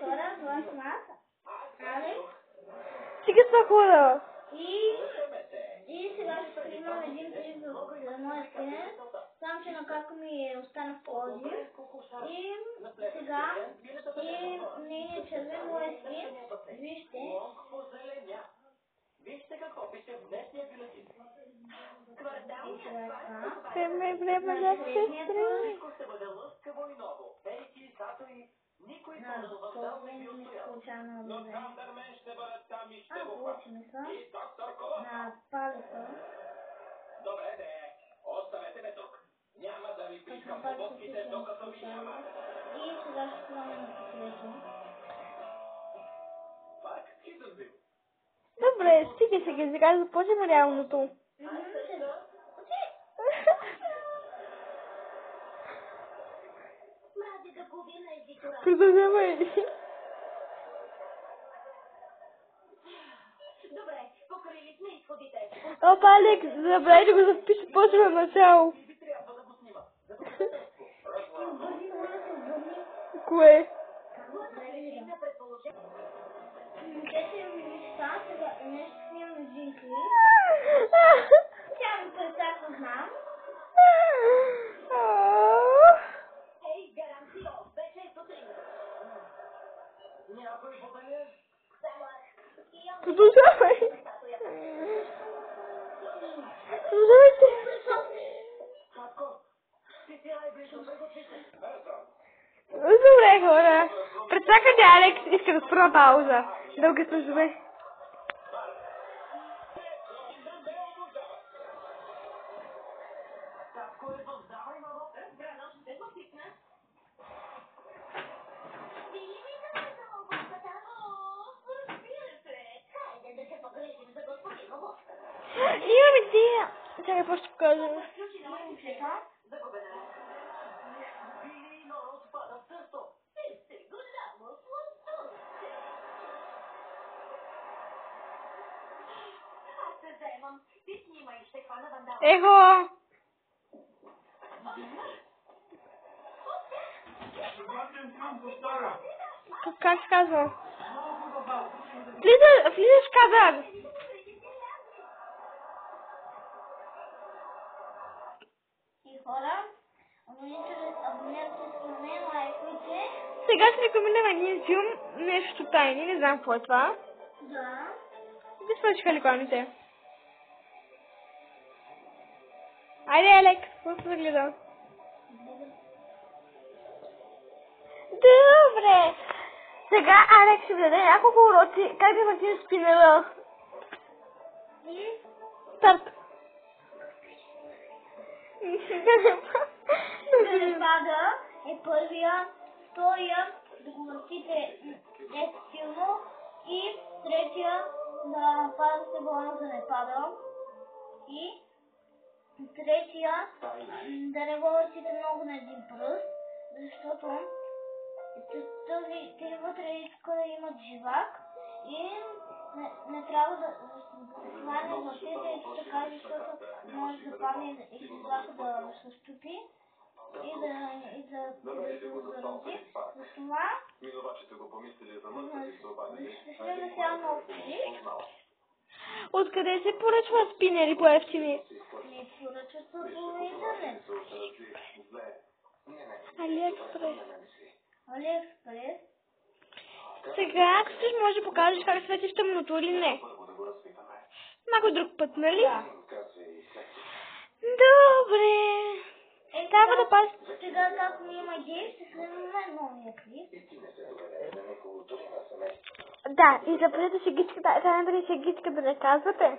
хора, това съм аз, Алекс. Стига са хора. И сега ще имам един клип за моя скинер, само че на както ми остана в Пловдив. И сега нейният червен моя скин, вижте. Вижте какво пише в днешния бюлетин. Време да се стреми. Всичко ще бъде лъскаво и ново. Пейки, тато и никой по-дълъг дал не би устоял. Но Кандърмен ще бъдат там и ще го получим са И доктор Колова. на палеца. Добре, оставете ме тук. Няма да ви пискам пободките, докато ми няма. И сега ще ставаме на секрето. Пак Хизървил. Добре, стига сега, сега започваме реалното. Продължавай. Добре, покрили сме изходите. Опа, Алекс, забравяй да го запиша почва начало. Би трябва да го снима. Кое? Те ми неща, сега нещо снимам един клип. Тя ми пресака знам. Ей, гарантио, вече е сутрин. Някой водаля? Продължавай. Продължавайте. Татко, ти ай близо, да го пише. Добре, хора. Прецакайте, Алекс, иска да спра пауза. Дълги службе. Татко е въздавай, мамо. Брано, ще го пикна. Имам идея. Чакай, какво ще покажа? Его! Как се казва? Влизаш в кадър! И хора, абонирайте се на мен, лайкайте. Сега ще рекомендирам един филм, нещо тайни, не знам какво е това. Да. Да свършиха рекламите. Айде, Алекс, какво се загледа? Добре. Сега Алекс ще ви даде няколко уроци как да въртиш спинера. И Старт. Галепада е първия, втория да го въртите ефективно и третия да падате балона да не пада и третия да не го въртите много на един пръст, защото тези вътре иска да имат живак и не трябва да това не въртите и така, защото може да падне и живака да се стопи и да го зарази. Затова ще сме сега нов клип. Откъде се поръчва спинери по ефтини? Не поръчат се по интернет. Алиекспрес. Алиекспрес. Сега също може да покажеш как светиш тъмното или не. Някой друг път, нали? Да. Добре. Трябва да пас. Сега както има идеи, ще снимаме новия клип. Да, и запазете шегичката, да не бъде шегичка да не казвате.